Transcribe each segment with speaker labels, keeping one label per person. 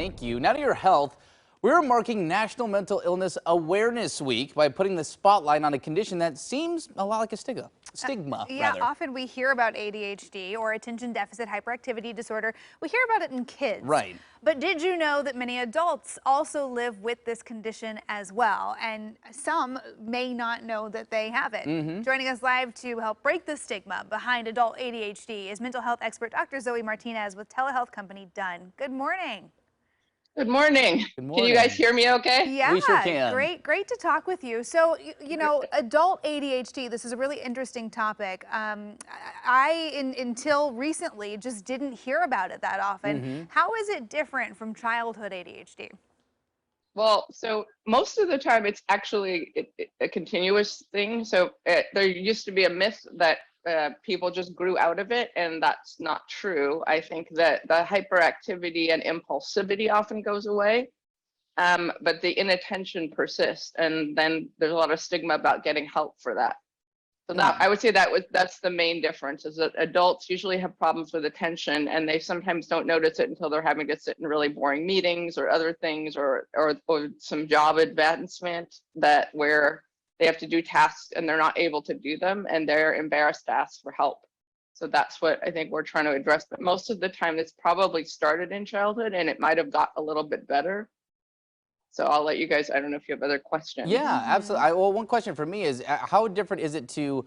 Speaker 1: Thank you. Now to your health. We're marking National Mental Illness Awareness Week by putting the spotlight on a condition that seems a lot like a stigma.
Speaker 2: Yeah, often we hear about ADHD or Attention Deficit-Hyperactivity Disorder. We hear about it in kids.
Speaker 1: Right.
Speaker 2: But did you know that many adults also live with this condition as well? And some may not know that they have it. Joining us live to help break the stigma behind adult ADHD is mental health expert Dr. Zoe Martinez with telehealth company Done. Good morning.
Speaker 3: Good morning.
Speaker 1: Good morning.
Speaker 3: Can you guys hear me okay?
Speaker 2: Yeah,
Speaker 1: we sure can.
Speaker 2: Great to talk with you. So, you know, adult ADHD, this is a really interesting topic. Until recently, just didn't hear about it that often. How is it different from childhood ADHD?
Speaker 3: Well, so most of the time it's actually a continuous thing. So there used to be a myth that people just grew out of it, and that's not true. I think that the hyperactivity and impulsivity often goes away, but the inattention persists, and then there's a lot of stigma about getting help for that. So that, I would say that's the main difference, is that adults usually have problems with attention, and they sometimes don't notice it until they're having to sit in really boring meetings or other things, or some job advancement where they have to do tasks and they're not able to do them, and they're embarrassed to ask for help. So that's what I think we're trying to address. But most of the time it's probably started in childhood, and it might have got a little bit better. So I'll let you guys, I don't know if you have other questions.
Speaker 1: Yeah, absolutely. Well, one question for me is, how different is it to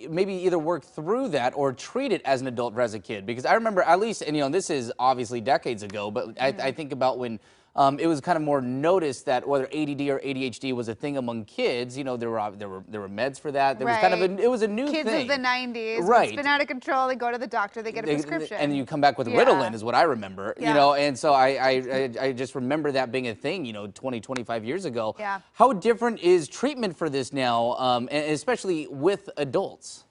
Speaker 1: maybe either work through that or treat it as an adult or as a kid? Because I remember, at least, and you know, this is obviously decades ago, but I think about when it was kind of more noticed that whether ADD or ADHD was a thing among kids. You know, there were meds for that. There was kind of it was a new thing.
Speaker 2: Kids of the 90s,
Speaker 1: right?
Speaker 2: It's been out of control. They go to the doctor, they get a prescription,
Speaker 1: and you come back with Ritalin, is what I remember. You know, and so I just remember that being a thing. You know, 25 years ago.
Speaker 2: Yeah.
Speaker 1: How different is treatment for this now, and especially with adults?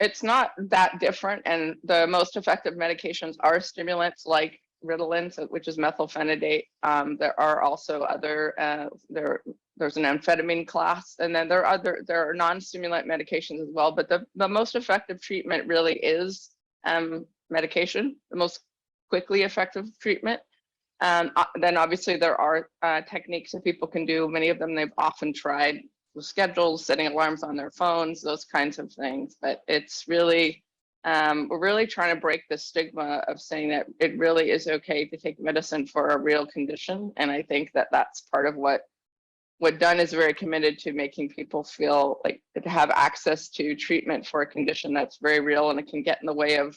Speaker 3: It's not that different, and the most effective medications are stimulants like Ritalin, which is methylphenidate. There are also other there's an amphetamine class, and then there are non-stimulant medications as well. But the most effective treatment really is medication, the most quickly effective treatment. Then obviously there are techniques that people can do. Many of them they've often tried with schedules, setting alarms on their phones, those kinds of things. But it's really we're really trying to break the stigma of saying that it really is okay to take medicine for a real condition. And I think that that's part of what Done is very committed to, making people feel like to have access to treatment for a condition that's very real, and it can get in the way of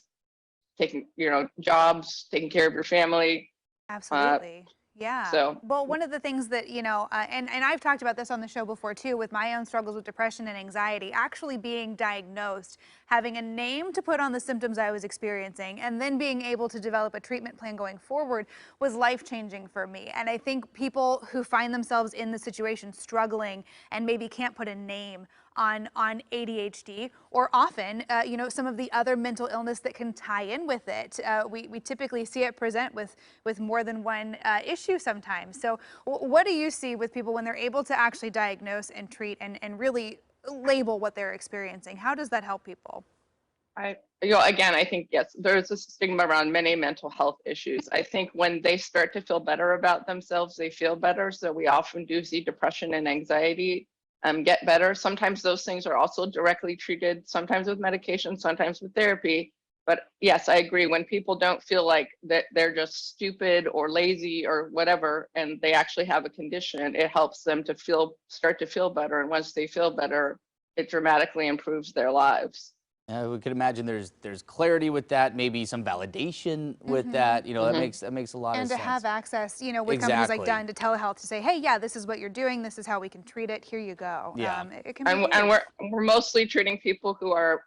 Speaker 3: taking, you know, jobs, taking care of your family.
Speaker 2: Absolutely. Yeah.
Speaker 3: So,
Speaker 2: well, one of the things that, you know, and I've talked about this on the show before too, with my own struggles with depression and anxiety, actually being diagnosed, having a name to put on the symptoms I was experiencing, and then being able to develop a treatment plan going forward was life-changing for me. And I think people who find themselves in the situation struggling and maybe can't put a name on ADHD, or often, you know, some of the other mental illness that can tie in with it. We typically see it present with more than one issue sometimes. So what do you see with people when they're able to actually diagnose and treat and really label what they're experiencing? How does that help people?
Speaker 3: You know, again, I think, yes, there's a stigma around many mental health issues. I think when they start to feel better about themselves, they feel better. So we often do see depression and anxiety get better. Sometimes those things are also directly treated, sometimes with medication, sometimes with therapy. But yes, I agree. When people don't feel like that they're just stupid or lazy or whatever, and they actually have a condition, it helps them to start to feel better. And once they feel better, it dramatically improves their lives.
Speaker 1: We could imagine there's clarity with that, maybe some validation with that. You know, that makes a lot of sense.
Speaker 2: And to have access, you know, with companies like Done to telehealth to say, hey, yeah, this is what you're doing, this is how we can treat it. Here you go.
Speaker 1: Yeah.
Speaker 2: It can be
Speaker 3: and we're mostly treating people who are,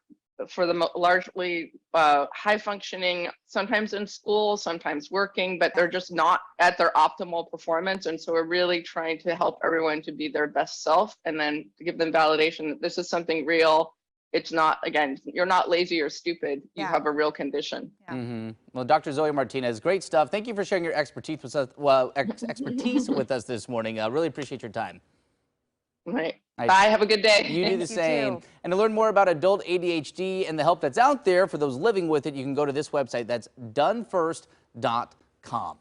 Speaker 3: for the largely high functioning, sometimes in school, sometimes working, but they're just not at their optimal performance. And so we're really trying to help everyone to be their best self, and then to give them validation that this is something real. It's not, again, you're not lazy or stupid. You have a real condition.
Speaker 1: Well, Dr. Zoe Martinez, great stuff. Thank you for sharing your expertise with us, expertise with us this morning. I really appreciate your time.
Speaker 3: Right. Bye. Have a good day.
Speaker 1: You do the same. And to learn more about adult ADHD and the help that's out there for those living with it, you can go to this website. That's donefirst.com.